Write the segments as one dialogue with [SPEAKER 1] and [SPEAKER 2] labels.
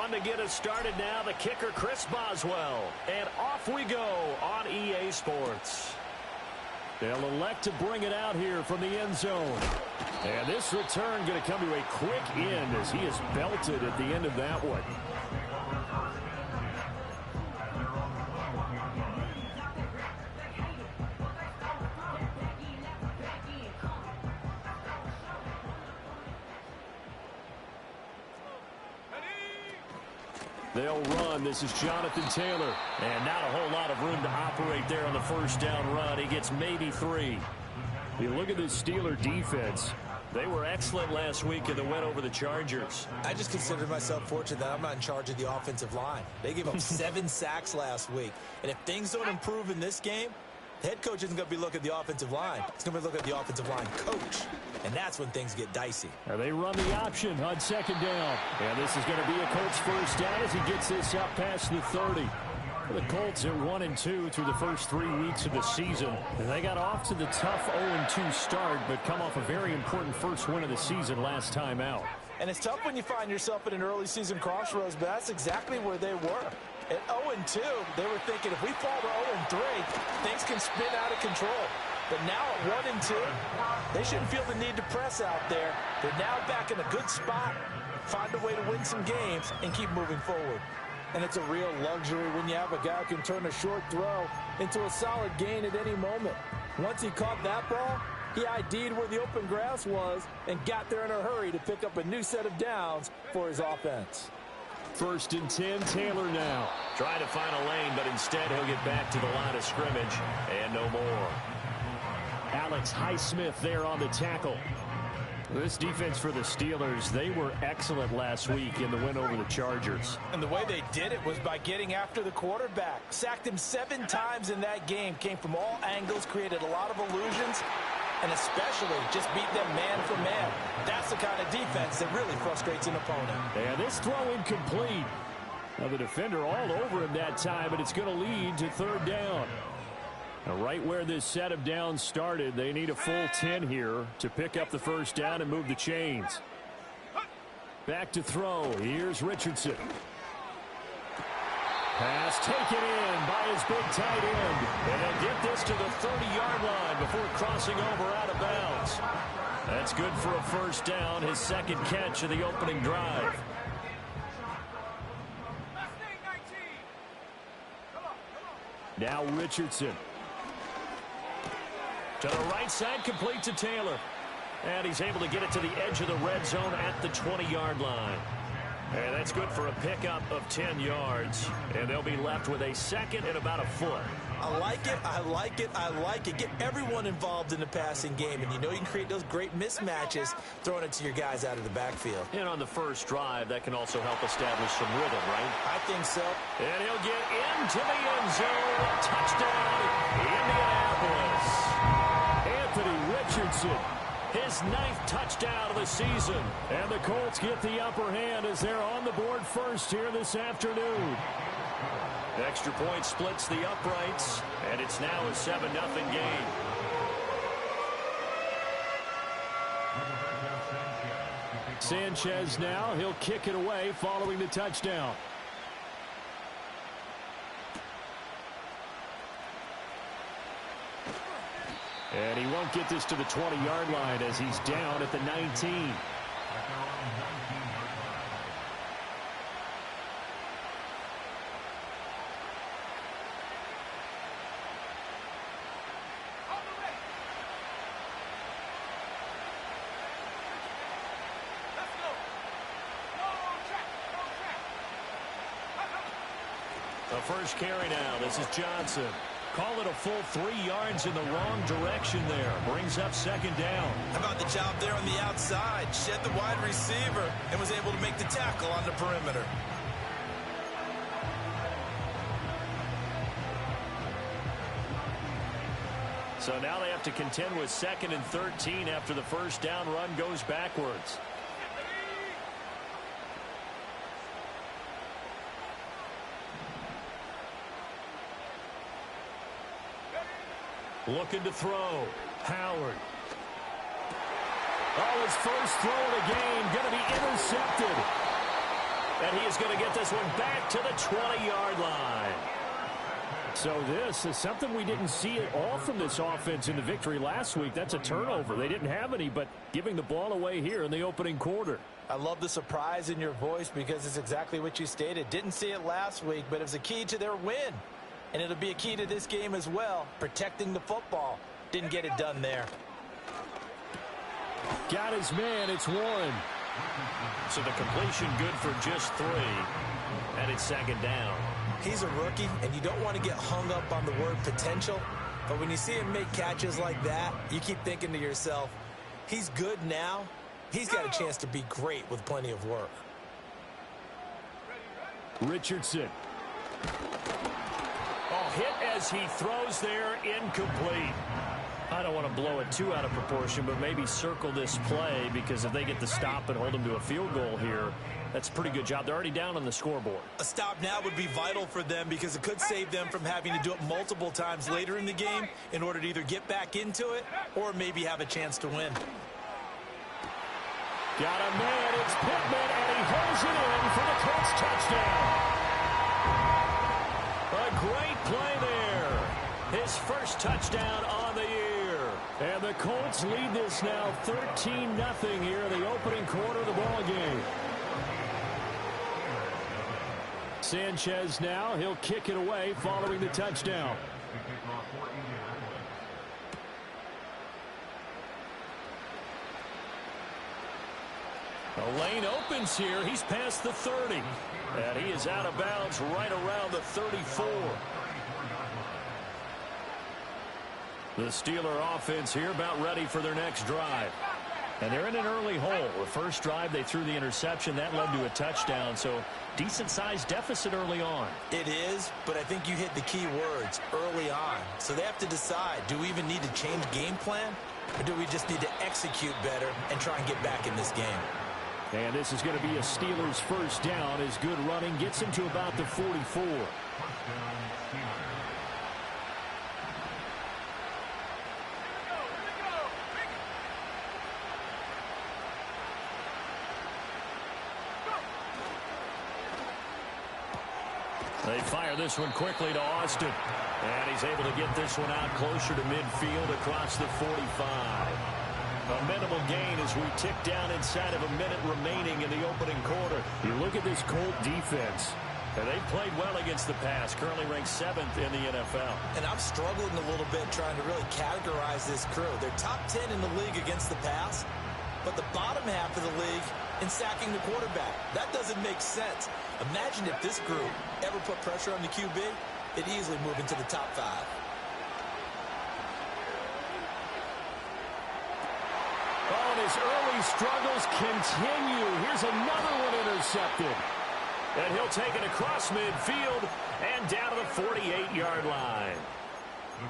[SPEAKER 1] On to get us started now, the kicker, Chris Boswell. And off we go on EA Sports. They'll elect to bring it out here from the end zone. And this return going to come to a quick end as he is belted at the end of that one. They'll run. This is Jonathan Taylor. And not a whole lot of room to operate there on the first down run. He gets maybe 3. You look at this Steeler defense. They were excellent last week in the win over the Chargers.
[SPEAKER 2] I just consider myself fortunate that I'm not in charge of the offensive line. They gave up 7 sacks last week. And if things don't improve in this game, the head coach isn't going to be looking at the offensive line. He's going to be looking at the offensive line coach. And that's when things get dicey.
[SPEAKER 1] Now they run the option on second down. And this is going to be a Colts first down as he gets this up past the 30. The Colts at 1-2 through the first 3 weeks of the season. And they got off to the tough 0-2 start, but come off a very important first win of the season last time out.
[SPEAKER 2] And it's tough when you find yourself at an early season crossroads, but that's exactly where they were. At 0-2, they were thinking if we fall to 0-3, things can spin out of control. But now at 1-2, they shouldn't feel the need to press out there. They're now back in a good spot, find a way to win some games, and keep moving forward. And it's a real luxury when you have a guy who can turn a short throw into a solid gain at any moment. Once he caught that ball, he ID'd where the open grass was and got there in a hurry to pick up a new set of downs for his offense.
[SPEAKER 1] 1st and 10, Taylor now. Trying to find a lane, but instead he'll get back to the line of scrimmage and no more. Alex Highsmith there on the tackle. This defense for the Steelers, they were excellent last week in the win over the Chargers.
[SPEAKER 2] And the way they did it was by getting after the quarterback. Sacked him 7 times in that game. Came from all angles, created a lot of illusions, and especially just beat them man for man. That's the kind of defense that really frustrates an opponent.
[SPEAKER 1] And this throw incomplete. Now the defender all over him that time, and it's going to lead to 3rd down. Now, right where this set of downs started, they need a full 10 here to pick up the first down and move the chains. Back to throw. Here's Richardson. Pass taken in by his big tight end. And they'll get this to the 30-yard line before crossing over out of bounds. That's good for a first down, his 2nd catch of the opening drive. Now Richardson. To the right side, complete to Taylor. And he's able to get it to the edge of the red zone at the 20-yard line. And that's good for a pickup of 10 yards. And they'll be left with a 2nd and about a foot.
[SPEAKER 2] I like it, I like it, I like it. Get everyone involved in the passing game. And you know you can create those great mismatches throwing it to your guys out of the backfield.
[SPEAKER 1] And on the first drive, that can also help establish some rhythm, right?
[SPEAKER 2] I think so.
[SPEAKER 1] And he'll get into the end zone. Touchdown, Indianapolis. Anthony Richardson, his 9th touchdown of the season. And the Colts get the upper hand as they're on the board first here this afternoon. Extra point splits the uprights, and it's now a 7-0 game. Sanchez now, he'll kick it away following the touchdown. And he won't get this to the 20-yard line as he's down at the 19. The first carry now. This is Johnson. Call it a full 3 yards in the wrong direction there. Brings up 2nd down.
[SPEAKER 2] How about the job there on the outside? Shed the wide receiver and was able to make the tackle on the perimeter.
[SPEAKER 1] So now they have to contend with 2nd and 13 after the first down run goes backwards. Looking to throw. Howard. Oh, his first throw of the game going to be intercepted. And he is going to get this one back to the 20-yard line. So this is something we didn't see at all from this offense in the victory last week. That's a turnover. They didn't have any, but giving the ball away here in the opening quarter.
[SPEAKER 2] I love the surprise in your voice because it's exactly what you stated. Didn't see it last week, but it was a key to their win. And it'll be a key to this game as well, protecting the football. Didn't get it done there.
[SPEAKER 1] Got his man. It's Warren. So the completion good for just 3. And it's second down.
[SPEAKER 2] He's a rookie, and you don't want to get hung up on the word potential. But when you see him make catches like that, you keep thinking to yourself, he's good now. He's got a chance to be great with plenty of work.
[SPEAKER 1] Richardson. Oh, hit as he throws there, incomplete. I don't want to blow it too out of proportion, but maybe circle this play because if they get the stop and hold them to a field goal here, that's a pretty good job. They're already down on the scoreboard.
[SPEAKER 2] A stop now would be vital for them because it could save them from having to do it multiple times later in the game in order to either get back into it or maybe have a chance to win.
[SPEAKER 1] Got a man, it's Pittman, and he holds it in for the Colts touchdown. A great play there. His first touchdown on the year. And the Colts lead this now 13-0 here in the opening quarter of the ball game. Sanchez now, he'll kick it away following the touchdown. The lane opens here. He's past the 30. And he is out of bounds right around the 34. The Steeler offense here about ready for their next drive. And they're in an early hole. The first drive, they threw the interception. That led to a touchdown. So decent-sized deficit early on.
[SPEAKER 2] It is, but I think you hit the key words, early on. So they have to decide, do we even need to change game plan? Or do we just need to execute better and try and get back in this game?
[SPEAKER 1] And this is going to be a Steelers first down as good running gets him to about the 44. They fire this one quickly to Austin. And he's able to get this one out closer to midfield across the 45. A minimal gain as we tick down inside of a minute remaining in the opening quarter. You look at this Colt defense, and they've played well against the pass, currently ranked 7th in the NFL.
[SPEAKER 2] And I'm struggling a little bit trying to really categorize this crew. They're top 10 in the league against the pass, but the bottom half of the league in sacking the quarterback. That doesn't make sense. Imagine if this group ever put pressure on the QB, it'd easily move into the top 5.
[SPEAKER 1] Oh, and his early struggles continue. Here's another one intercepted. And he'll take it across midfield and down to the 48-yard line.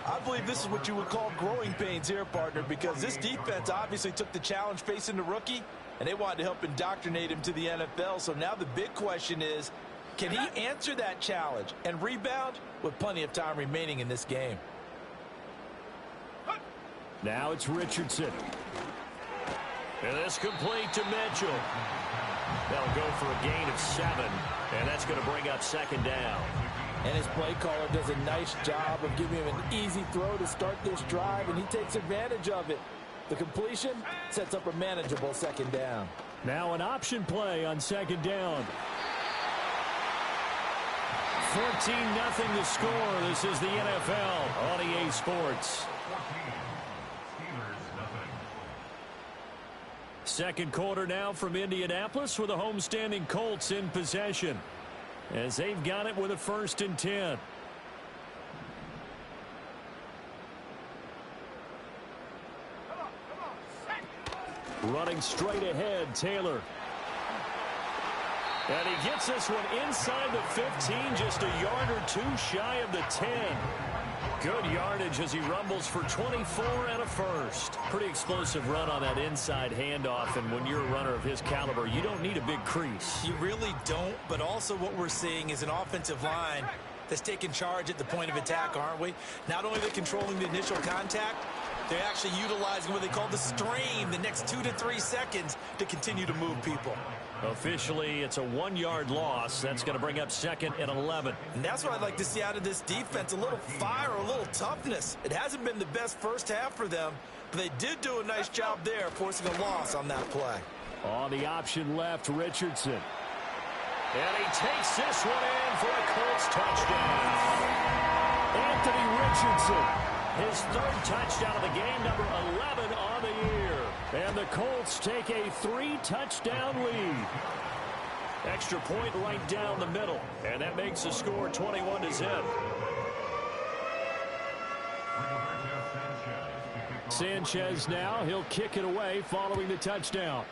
[SPEAKER 2] I believe this is what you would call growing pains here, partner, because this defense obviously took the challenge facing the rookie, and they wanted to help indoctrinate him to the NFL. So now the big question is, can he answer that challenge and rebound with plenty of time remaining in this game?
[SPEAKER 1] Now it's Richardson. And this complete to Mitchell. They'll go for a gain of 7, and that's going to bring up second down.
[SPEAKER 2] And his play caller does a nice job of giving him an easy throw to start this drive, and he takes advantage of it. The completion sets up a manageable second down.
[SPEAKER 1] Now an option play on second down. 14-0 the score. This is the NFL on EA Sports. Second quarter now from Indianapolis with the homestanding Colts in possession as they've got it with a 1st and 10. Running straight ahead, Taylor. And he gets this one inside the 15, just a yard or 2 shy of the 10. Good yardage as he rumbles for 24 and a first. Pretty explosive run on that inside handoff, and when you're a runner of his caliber, you don't need a big crease.
[SPEAKER 2] You really don't, but also what we're seeing is an offensive line that's taking charge at the point of attack, aren't we? Not only are they controlling the initial contact, They're actually utilizing what they call the strain, the next 2 to 3 seconds to continue to move people.
[SPEAKER 1] Officially, it's a 1-yard loss. That's going to bring up 2nd and 11.
[SPEAKER 2] And that's what I'd like to see out of this defense, a little fire, a little toughness. It hasn't been the best first half for them, but they did do a nice job there, forcing a loss on that play.
[SPEAKER 1] On the option left, Richardson. And he takes this one in for a Colts touchdown. Anthony Richardson, his 3rd touchdown of the game, number 11 on the year. And the Colts take a 3-touchdown lead. Extra point right down the middle. And that makes the score 21-0. Sanchez now, he'll kick it away following the touchdown.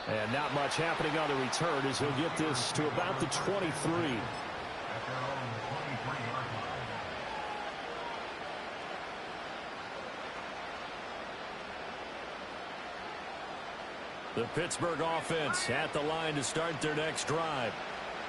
[SPEAKER 1] And not much happening on the return as he'll get this to about the 23. The Pittsburgh offense at the line to start their next drive.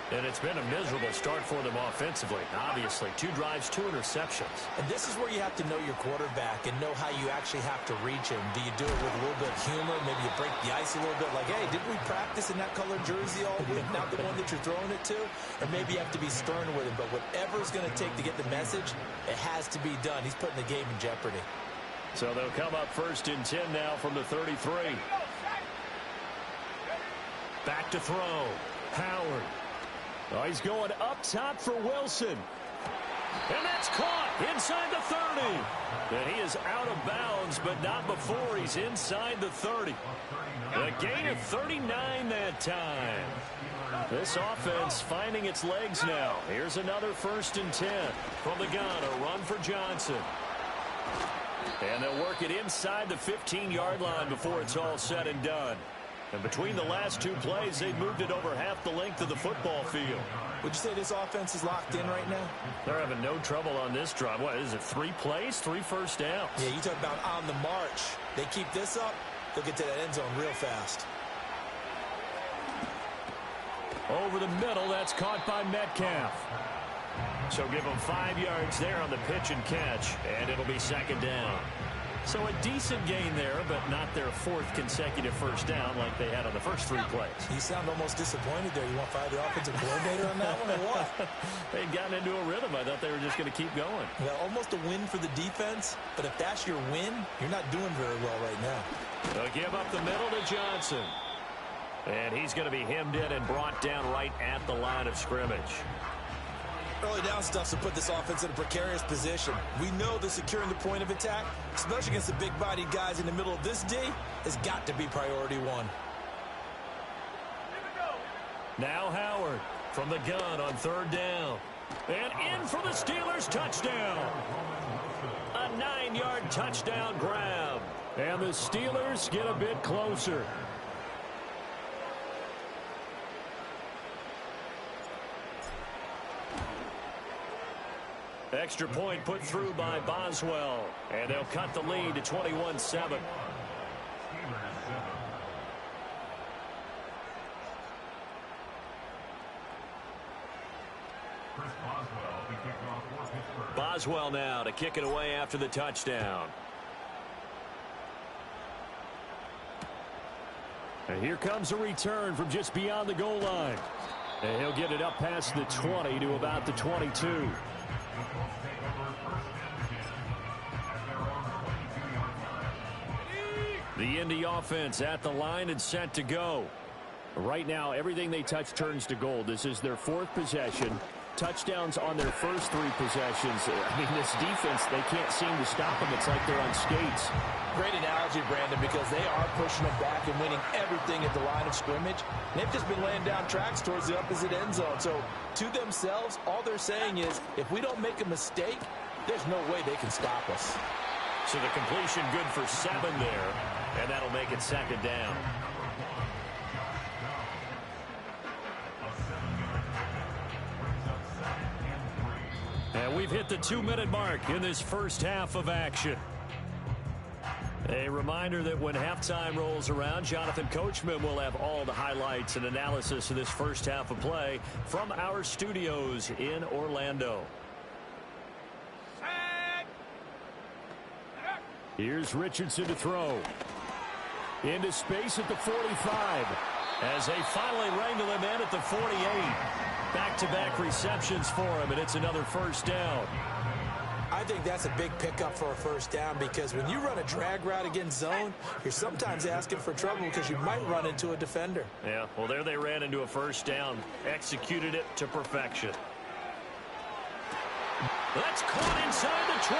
[SPEAKER 1] And it's been a miserable start for them offensively. Obviously, 2 drives, 2 interceptions.
[SPEAKER 2] And this is where you have to know your quarterback and know how you actually have to reach him. Do you do it with a little bit of humor? Maybe you break the ice a little bit like, hey, didn't we practice in that colored jersey all week? Not the one that you're throwing it to? Or maybe you have to be stern with him. But whatever it's going to take to get the message, it has to be done. He's putting the game in jeopardy.
[SPEAKER 1] So they'll come up 1st and 10 now from the 33. Back to throw. Howard. Oh, he's going up top for Wilson. And that's caught inside the 30. And he is out of bounds, but not before he's inside the 30. A gain of 39 that time. This offense finding its legs now. Here's another 1st and 10 from the gun. A run for Johnson. And they'll work it inside the 15-yard line before it's all said and done. And between the last 2 plays, they've moved it over half the length of the football field.
[SPEAKER 2] Would you say this offense is locked in right now?
[SPEAKER 1] They're having no trouble on this drive. What is it, 3 plays, 3 first downs?
[SPEAKER 2] Yeah, you talk about on the march. They keep this up, they'll get to that end zone real fast.
[SPEAKER 1] Over the middle, that's caught by Metcalf. So give them 5 yards there on the pitch and catch, and it'll be 2nd down. So a decent gain there, but not their 4th consecutive first down like they had on the first 3 plays.
[SPEAKER 2] You sound almost disappointed there. You want to fire the offensive coordinator on that one or what?
[SPEAKER 1] They'd gotten into a rhythm. I thought they were just going to keep going.
[SPEAKER 2] Well, almost a win for the defense, but if that's your win, you're not doing very well right now.
[SPEAKER 1] They'll give up the middle to Johnson. And he's going to be hemmed in and brought down right at the line of scrimmage.
[SPEAKER 2] Early down stuff to put this offense in a precarious position. We know that securing the point of attack, especially against the big-bodied guys in the middle of this D, has got to be priority 1.
[SPEAKER 1] Now Howard from the gun on 3rd down. And in for the Steelers touchdown. A 9-yard touchdown grab. And the Steelers get a bit closer. Extra point put through by Boswell. And they'll cut the lead to 21-7. Boswell now to kick it away after the touchdown. And here comes a return from just beyond the goal line. And he'll get it up past the 20 to about the 22. The Indy offense at the line and set to go. Right now, everything they touch turns to gold. This is their 4th possession. Touchdowns on their first 3 possessions. I mean, this defense, they can't seem to stop them. It's like they're on skates.
[SPEAKER 2] Great analogy, Brandon, because they are pushing them back and winning everything at the line of scrimmage. They've just been laying down tracks towards the opposite end zone. So, to themselves, all they're saying is, if we don't make a mistake, there's no way they can stop us.
[SPEAKER 1] So the completion good for 7 there, and that'll make it 2nd down. And we've hit the 2-minute mark in this first half of action. A reminder that when halftime rolls around, Jonathan Coachman will have all the highlights and analysis of this first half of play from our studios in Orlando. Here's Richardson to throw. Into space at the 45. As they finally wrangle him in at the 48. Back-to-back receptions for him, and it's another first down.
[SPEAKER 2] I think that's a big pickup for a first down because when you run a drag route against zone, you're sometimes asking for trouble because you might run into a defender.
[SPEAKER 1] Yeah, well, there they ran into a first down. Executed it to perfection. That's caught inside the 20.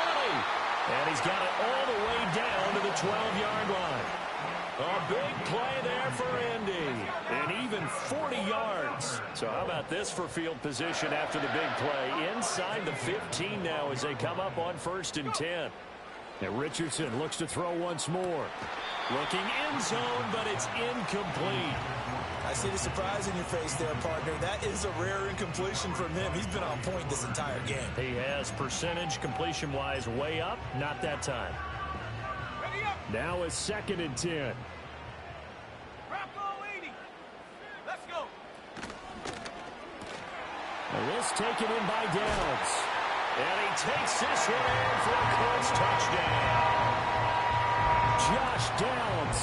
[SPEAKER 1] And he's got it all the way down to the 12-yard line. A big play there for Indy. And even 40 yards. So how about this for field position after the big play? Inside the 15 now as they come up on 1st and 10. And Richardson looks to throw once more. Looking end zone, but it's incomplete.
[SPEAKER 2] I see the surprise in your face there, partner. That is a rare incompletion from him. He's been on point this entire game.
[SPEAKER 1] He has percentage completion-wise way up. Not that time. Now it's 2nd and 10.
[SPEAKER 3] Let's go.
[SPEAKER 1] And this taken in by Downs. And he takes this one in for a Colts touchdown. Josh Downs,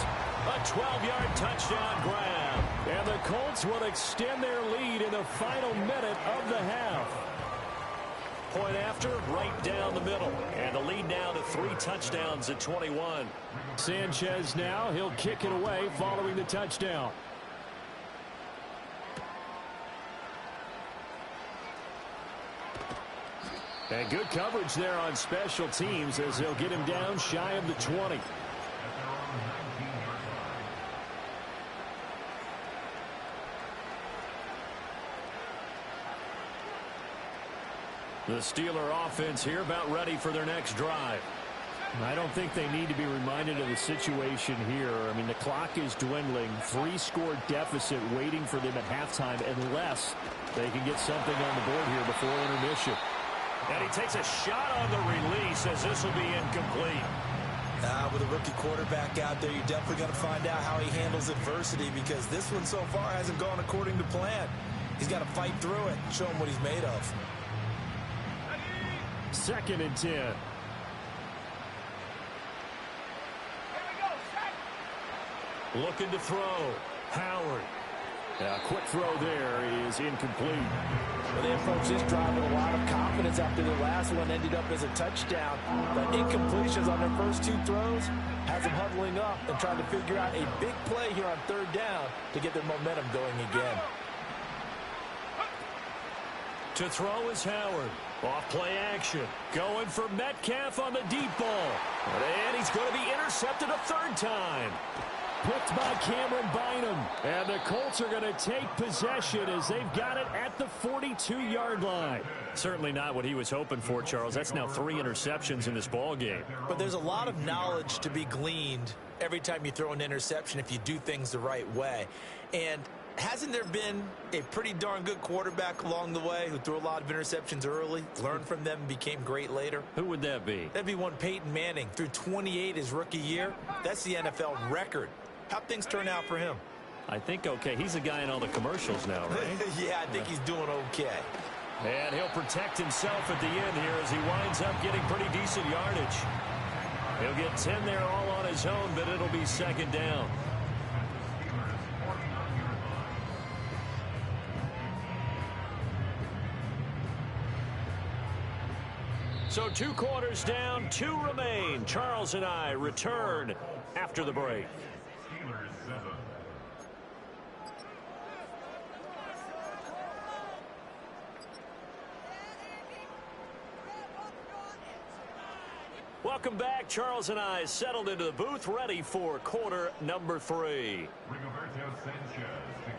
[SPEAKER 1] a 12-yard touchdown grab. And the Colts will extend their lead in the final minute of the half. Point after, right down the middle. And the lead now to 3 touchdowns at 21. Sanchez now, he'll kick it away following the touchdown. And good coverage there on special teams as they'll get him down shy of the 20. The Steeler offense here about ready for their next drive. I don't think they need to be reminded of the situation here. I mean, the clock is dwindling. 3-score deficit waiting for them at halftime unless they can get something on the board here before intermission. And he takes a shot on the release as this will be incomplete.
[SPEAKER 2] With a rookie quarterback out there, you're definitely going to find out how he handles adversity because this one so far hasn't gone according to plan. He's got to fight through it and show him what he's made of.
[SPEAKER 1] 2nd and 10. Looking to throw. Howard. A quick throw there is incomplete.
[SPEAKER 2] Well, they approached this drive with a lot of confidence after the last one ended up as a touchdown. But incompletions on their first 2 throws has them huddling up and trying to figure out a big play here on 3rd down to get their momentum going again.
[SPEAKER 1] To throw is Howard. Off play action. Going for Metcalf on the deep ball. And he's going to be intercepted a 3rd time. Picked by Cameron Bynum. And the Colts are going to take possession as they've got it at the 42-yard line. Certainly not what he was hoping for, Charles. That's now 3 interceptions in this ball game.
[SPEAKER 2] But there's a lot of knowledge to be gleaned every time you throw an interception if you do things the right way. And hasn't there been a pretty darn good quarterback along the way who threw a lot of interceptions early, learned from them, and became great later?
[SPEAKER 1] Who would that be?
[SPEAKER 2] That'd be one Peyton Manning. Threw 28 his rookie year. That's the NFL record. How'd things turn out for him?
[SPEAKER 1] I think okay. He's the guy in all the commercials now, right?
[SPEAKER 2] Yeah, I think he's doing okay.
[SPEAKER 1] And he'll protect himself at the end here as he winds up getting pretty decent yardage. He'll get 10 there all on his own, but it'll be 2nd down. So 2 quarters down, 2 remain. Charles and I return after the break. Welcome back. Charles and I settled into the booth, ready for quarter number 3.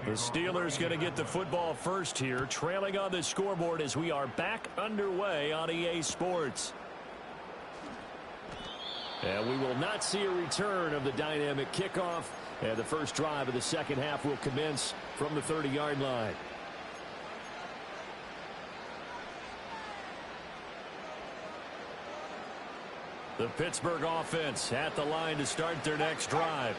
[SPEAKER 1] The Steelers going to get the football first here, trailing on the scoreboard as we are back underway on EA Sports. And we will not see a return of the dynamic kickoff. And the first drive of the second half will commence from the 30-yard line. The Pittsburgh offense at the line to start their next drive.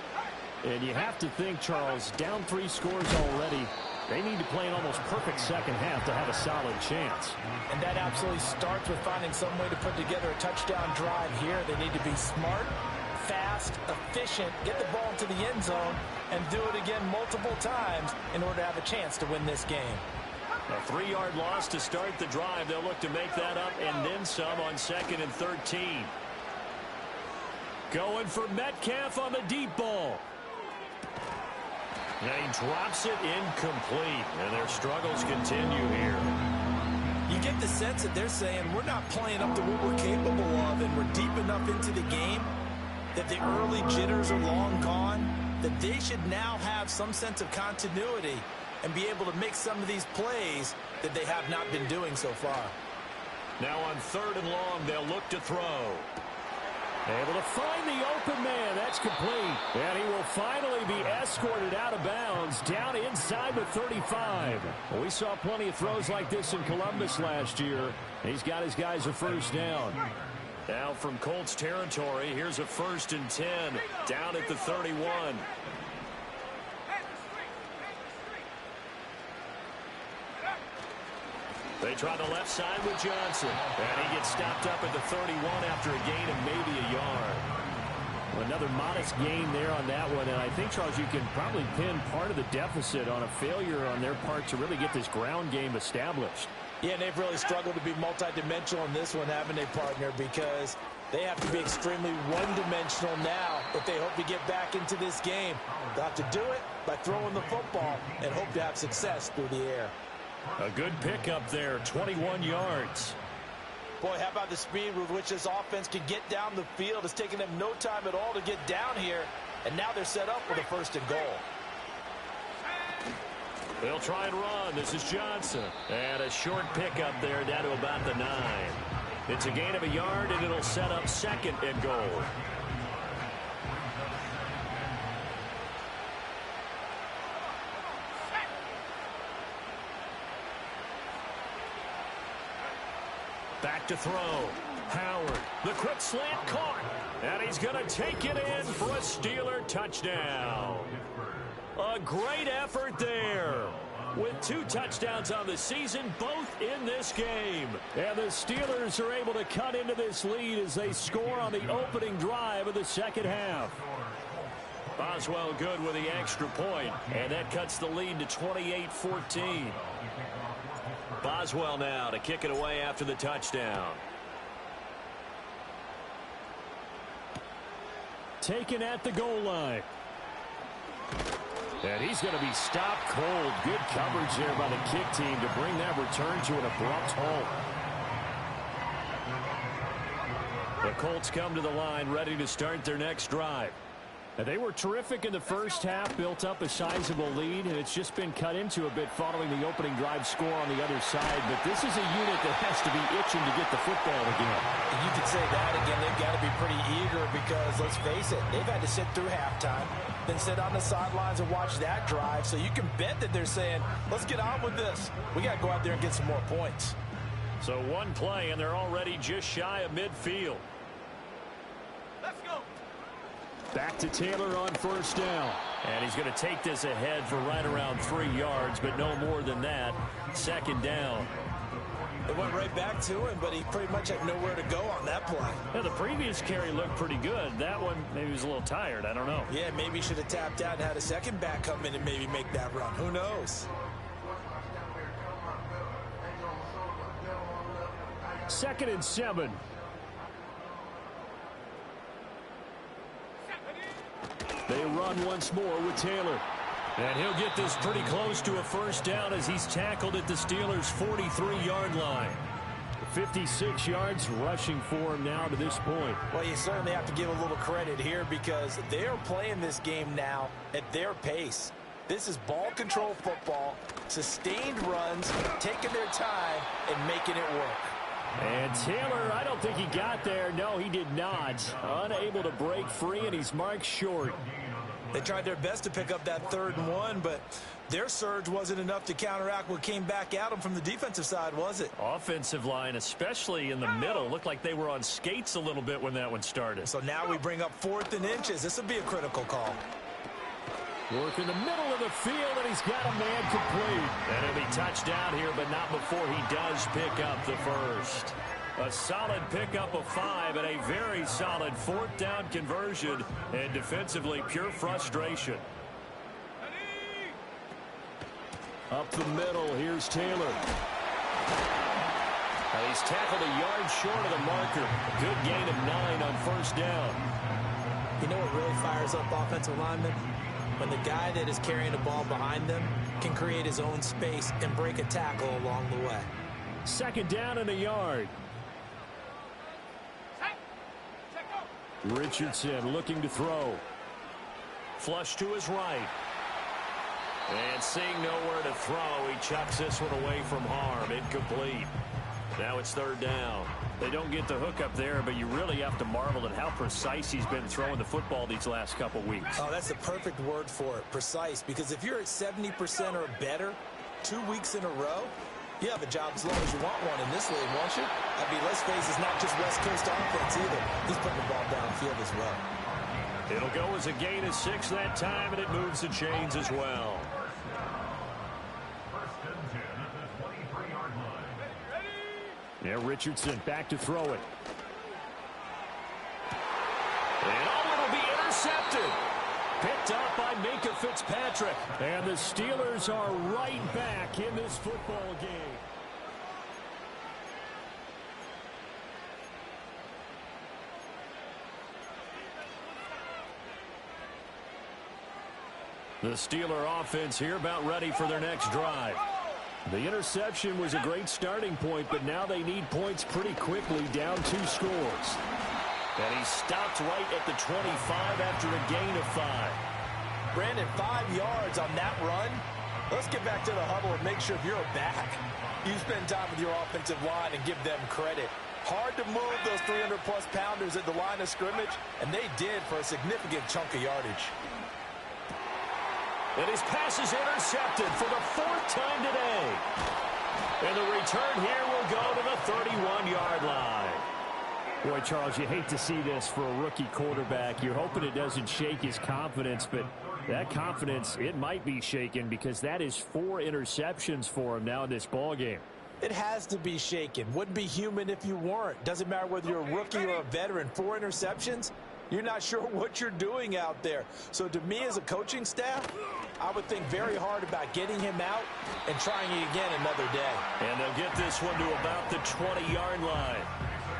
[SPEAKER 4] And you have to think, Charles, down 3 scores already. They need to play an almost perfect second half to have a solid chance.
[SPEAKER 2] And that absolutely starts with finding some way to put together a touchdown drive here. They need to be smart, fast, efficient, get the ball into the end zone, and do it again multiple times in order to have a chance to win this game.
[SPEAKER 1] A 3-yard loss to start the drive. They'll look to make that up and then some on 2nd and 13. Going for Metcalf on the deep ball. And he drops it incomplete, and their struggles continue here.
[SPEAKER 2] You get the sense that they're saying we're not playing up to what we're capable of, and we're deep enough into the game that the early jitters are long gone, that they should now have some sense of continuity and be able to make some of these plays that they have not been doing so far.
[SPEAKER 1] Now on 3rd and long, they'll look to throw.
[SPEAKER 4] Able to find the open man. That's complete.
[SPEAKER 1] And he will finally be escorted out of bounds down inside the 35.
[SPEAKER 4] Well, we saw plenty of throws like this in Columbus last year. He's got his guys a first down.
[SPEAKER 1] Now from Colts territory, here's a 1st and 10 down at the 31. They try the left side with Johnson. And he gets stopped up at the 31 after a gain of maybe a yard.
[SPEAKER 4] Well, another modest gain there on that one. And I think, Charles, you can probably pin part of the deficit on a failure on their part to really get this ground game established.
[SPEAKER 2] Yeah, and they've really struggled to be multidimensional in this one, haven't they, partner? Because they have to be extremely one-dimensional now if they hope to get back into this game. They'll have to do it by throwing the football and hope to have success through the air.
[SPEAKER 1] A good pickup there, 21 yards.
[SPEAKER 2] Boy, how about the speed with which this offense can get down the field? It's taken them no time at all to get down here, and now they're set up with a 1st and goal.
[SPEAKER 1] They'll try and run. This is Johnson. And a short pickup there down to about the 9. It's a gain of a yard, and it'll set up 2nd and goal. Back to throw. Howard, the quick slant caught. And he's going to take it in for a Steeler touchdown. A great effort there. With 2 touchdowns on the season, both in this game.
[SPEAKER 4] And the Steelers are able to cut into this lead as they score on the opening drive of the second half.
[SPEAKER 1] Boswell good with the extra point, and that cuts the lead to 28-14. Boswell now to kick it away after the touchdown.
[SPEAKER 4] Taken at the goal line. And he's going to be stopped cold. Good coverage there by the kick team to bring that return to an abrupt halt.
[SPEAKER 1] The Colts come to the line ready to start their next drive.
[SPEAKER 4] Now, they were terrific in the first half, built up a sizable lead, and it's just been cut into a bit following the opening drive score on the other side. But this is a unit that has to be itching to get the football again.
[SPEAKER 2] You could say that again. They've got to be pretty eager because, let's face it, they've had to sit through halftime, then sit on the sidelines and watch that drive. So you can bet that they're saying, let's get on with this. We got to go out there and get some more points.
[SPEAKER 1] So one play, and they're already just shy of midfield.
[SPEAKER 3] Let's go.
[SPEAKER 4] Back to Taylor on 1st down.
[SPEAKER 1] And he's going to take this ahead for right around 3 yards, but no more than that. 2nd down.
[SPEAKER 2] It went right back to him, but he pretty much had nowhere to go on that play.
[SPEAKER 4] Yeah, the previous carry looked pretty good. That one, maybe he was a little tired. I don't know.
[SPEAKER 2] Yeah, maybe he should have tapped out and had a second back come in and maybe make that run. Who knows?
[SPEAKER 4] 2nd and 7.
[SPEAKER 1] They run once more with Taylor. And he'll get this pretty close to a 1st down as he's tackled at the Steelers' 43-yard line.
[SPEAKER 4] 56 yards rushing for him now to this point.
[SPEAKER 2] Well, you certainly have to give a little credit here because they're playing this game now at their pace. This is ball control football, sustained runs, taking their time and making it work.
[SPEAKER 4] And Taylor, I don't think he got there. No, he did not. Unable to break free, and he's marked short.
[SPEAKER 2] They tried their best to pick up that 3rd and 1, but their surge wasn't enough to counteract what came back at them from the defensive side, was it?
[SPEAKER 4] Offensive line, especially in the middle, looked like they were on skates a little bit when that one started.
[SPEAKER 2] So now we bring up 4th and inches. This will be a critical call.
[SPEAKER 4] Work in the middle of the field, and he's got a man complete. And he'll be touchdown here, but not before he does pick up the first. A solid pickup of 5 and a very solid 4th down conversion. And defensively, pure frustration. Up the middle, here's Taylor. And he's tackled a yard short of the marker. Good gain of 9 on 1st down.
[SPEAKER 2] You know what really fires up offensive linemen? When the guy that is carrying the ball behind them can create his own space and break a tackle along the way.
[SPEAKER 4] 2nd down and a yard. Richardson looking to throw. Flush to his right. And seeing nowhere to throw, he chucks this one away from harm. Incomplete. Now it's 3rd down. They don't get the hook up there, but you really have to marvel at how precise he's been throwing the football these last couple weeks.
[SPEAKER 2] Oh, that's the perfect word for it, precise. Because if you're at 70% or better 2 weeks in a row, you have a job as long as you want one in this league, won't you? I mean, let's face it, it's not just West Coast offense either. He's putting the ball downfield as well.
[SPEAKER 4] It'll go as a gain of 6 that time, and it moves the chains as well. Now Richardson back to throw it. And it'll be intercepted. Picked up by Minkah Fitzpatrick. And the Steelers are right back in this football game. The Steeler offense here about ready for their next drive. The interception was a great starting point, but now they need points pretty quickly, down 2 scores. And he stopped right at the 25 after a gain of 5.
[SPEAKER 2] Brandon, 5 yards on that run. Let's get back to the huddle and make sure you're back. You spend time with your offensive line and give them credit. Hard to move those 300-plus pounders at the line of scrimmage, and they did for a significant chunk of yardage.
[SPEAKER 4] And his pass is intercepted for the 4th time today. And the return here will go to the 31-yard line. Boy, Charles, you hate to see this for a rookie quarterback. You're hoping it doesn't shake his confidence, but that confidence, it might be shaken because that is 4 interceptions for him now in this ballgame.
[SPEAKER 2] It has to be shaken. Wouldn't be human if you weren't. Doesn't matter whether you're a rookie or a veteran. 4 interceptions, you're not sure what you're doing out there. So to me as a coaching staff, I would think very hard about getting him out and trying it again another day.
[SPEAKER 4] And they'll get this one to about the 20-yard line.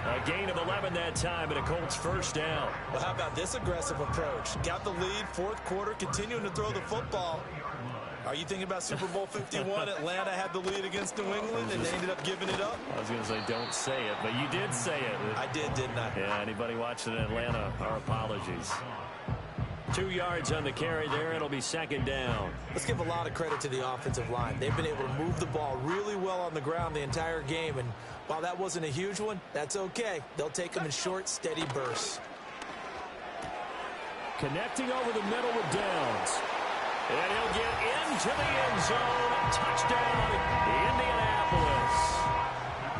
[SPEAKER 4] A gain of 11 that time and a Colts 1st down.
[SPEAKER 2] Well, how about this aggressive approach? Got the lead, 4th quarter, continuing to throw the football. Are you thinking about Super Bowl 51? Atlanta had the lead against New England, and they ended up giving it up?
[SPEAKER 4] I was going to say don't say it, but you did say it.
[SPEAKER 2] I did, didn't I?
[SPEAKER 4] Yeah, anybody watching in Atlanta, our apologies. 2 yards on the carry there. It'll be 2nd down.
[SPEAKER 2] Let's give a lot of credit to the offensive line. They've been able to move the ball really well on the ground the entire game, and while that wasn't a huge one, that's okay. They'll take them in short, steady bursts.
[SPEAKER 4] Connecting over the middle with Downs. And he'll get into the end zone. Touchdown, Indianapolis.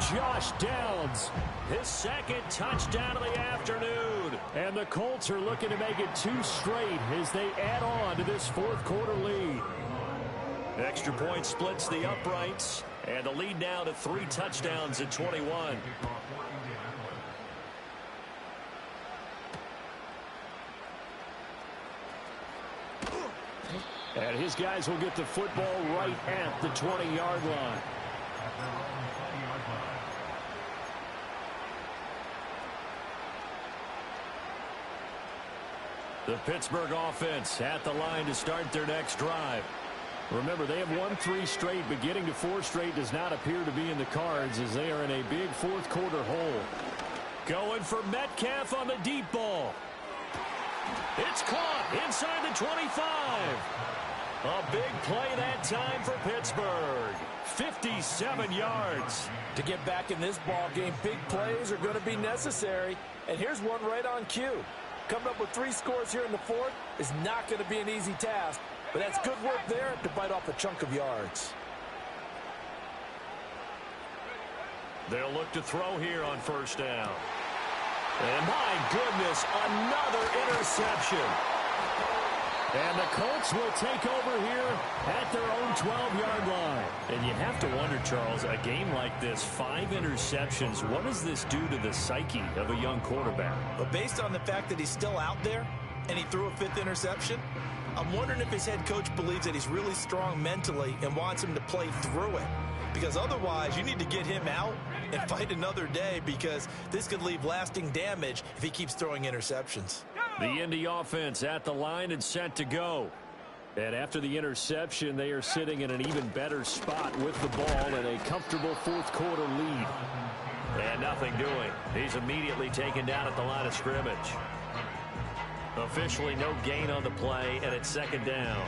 [SPEAKER 4] Josh Downs, his 2nd touchdown of the afternoon. And the Colts are looking to make it 2 straight as they add on to this 4th quarter lead. Extra point splits the uprights. And the lead now to 3 touchdowns at 21. And his guys will get the football right at the 20-yard line. The Pittsburgh offense at the line to start their next drive. Remember, they have won 3 straight, but getting to 4 straight does not appear to be in the cards as they are in a big 4th quarter hole. Going for Metcalf on the deep ball. It's caught inside the 25. A big play that time for Pittsburgh. 57 yards.
[SPEAKER 2] To get back in this ball game, big plays are going to be necessary. And here's one right on cue. Coming up with 3 scores here in the fourth is not going to be an easy task, but that's good work there to bite off a chunk of yards.
[SPEAKER 1] They'll look to throw here on first down. And my goodness, another interception. And the Colts will take over here at their own 12-yard line. And you have to wonder, Charles, a game like this, 5 interceptions, what does this do to the psyche of a young quarterback?
[SPEAKER 2] But based on the fact that he's still out there and he threw a 5th interception, I'm wondering if his head coach believes that he's really strong mentally and wants him to play through it. Because otherwise, you need to get him out and fight another day, because this could leave lasting damage if he keeps throwing interceptions.
[SPEAKER 1] The Indy offense at the line and set to go. And after the interception, they are sitting in an even better spot with the ball and a comfortable fourth-quarter lead. And nothing doing. He's immediately taken down at the line of scrimmage. Officially no gain on the play, and it's second down.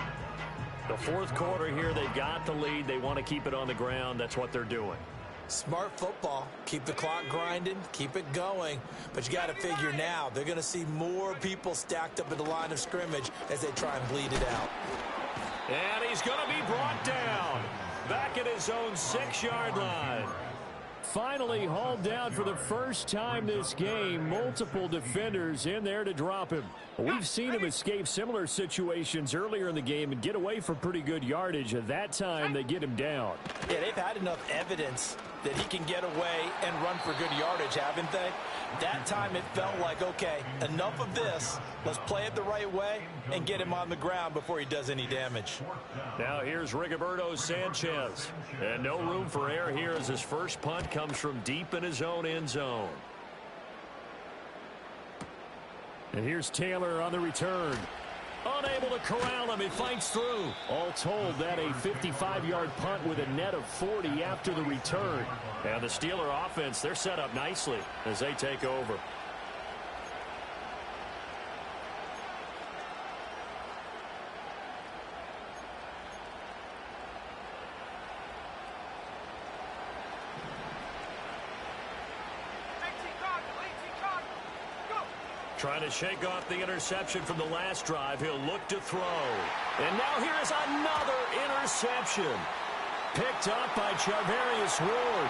[SPEAKER 1] The fourth quarter here, they've got the lead. They want to keep it on the ground. That's what they're doing.
[SPEAKER 2] Smart football. Keep the clock grinding. Keep it going. But you got to figure now, they're going to see more people stacked up at the line of scrimmage as they try and bleed it out.
[SPEAKER 1] And he's going to be brought down. Back at his own 6-yard line. Finally hauled down for the first time this game. Multiple defenders in there to drop him. We've seen him escape similar situations earlier in the game and get away for pretty good yardage. At that time, they get him down.
[SPEAKER 2] Yeah, they've had enough evidence that he can get away and run for good yardage, haven't they? That time it felt like, okay, enough of this. Let's play it the right way and get him on the ground before he does any damage.
[SPEAKER 1] Now here's Rigoberto Sanchez. And no room for error here as his first punt comes from deep in his own end zone. And here's Taylor on the return. Unable to corral him. He fights through. All told, that a 55-yard punt with a net of 40 after the return. And the Steeler offense, they're set up nicely as they take over. Trying to shake off the interception from the last drive. He'll look to throw. And now here is another interception. Picked up by Charvarius Ward.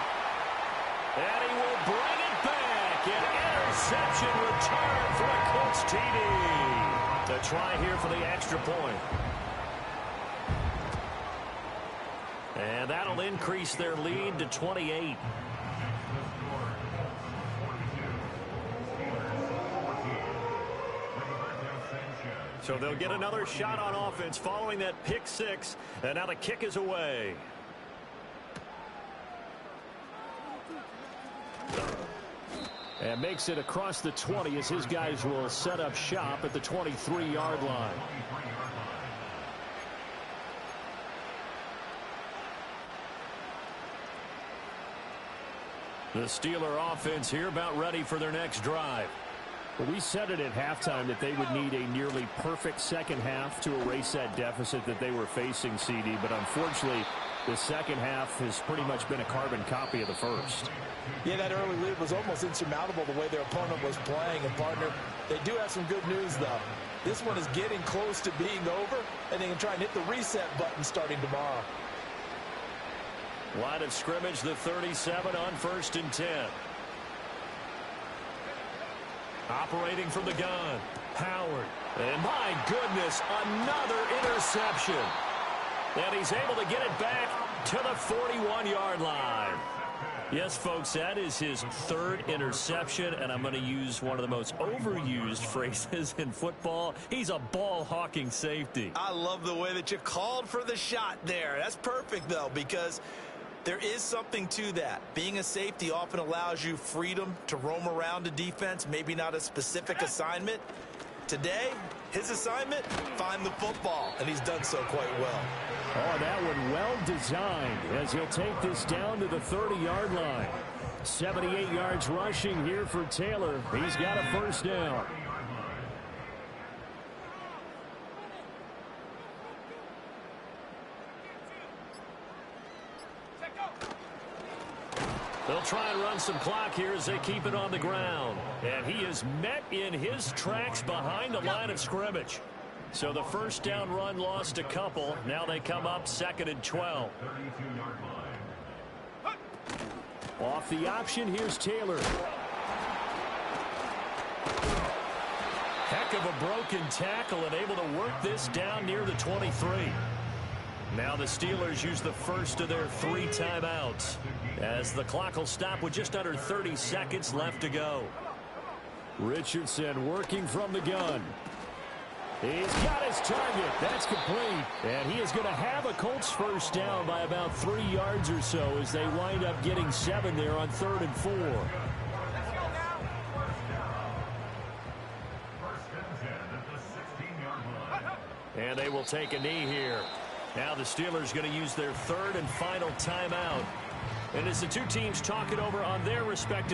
[SPEAKER 1] And he will bring it back. An interception return for a Colts TD. The try here for the extra point. And that'll increase their lead to 28. So they'll get another shot on offense following that pick 6. And now the kick is away. And makes it across the 20 as his guys will set up shop at the 23-yard line. The Steeler offense here about ready for their next drive. We said it at halftime that they would need a nearly perfect second half to erase that deficit that they were facing, CD. But unfortunately, the second half has pretty much been a carbon copy of the first.
[SPEAKER 2] Yeah, that early lead was almost insurmountable the way their opponent was playing. And, partner, they do have some good news, though. This one is getting close to being over, and they can try and hit the reset button starting tomorrow.
[SPEAKER 1] Line of scrimmage, the 37 on 1st and 10. Operating from the gun, Howard. And my goodness, another interception. And he's able to get it back to the 41-yard line. Yes, folks, that is his 3rd interception, and I'm going to use one of the most overused phrases in football. He's a ball-hawking safety.
[SPEAKER 2] I love the way that you called for the shot there. That's perfect, though, because there is something to that. Being a safety often allows you freedom to roam around a defense, maybe not a specific assignment. Today, his assignment, find the football, and he's done so quite well.
[SPEAKER 1] Oh, that one well designed as he'll take this down to the 30-yard line. 78 yards rushing here for Taylor. He's got a first down. They'll try and run some clock here as they keep it on the ground. And he is met in his tracks behind the line of scrimmage. So the first down run lost a couple. Now they come up 2nd and 12.
[SPEAKER 4] Off the option, here's Taylor.
[SPEAKER 1] Heck of a broken tackle and able to work this down near the 23. Now the Steelers use the first of their 3 timeouts as the clock will stop with just under 30 seconds left to go.
[SPEAKER 4] Richardson working from the gun. He's got his target. That's complete. And he is going to have a Colts first down by about 3 yards or so as they wind up getting 7 there on 3rd and 4.
[SPEAKER 1] And they will take a knee here. Now the Steelers going to use their 3rd and final timeout. And as the two teams talk it over on their respective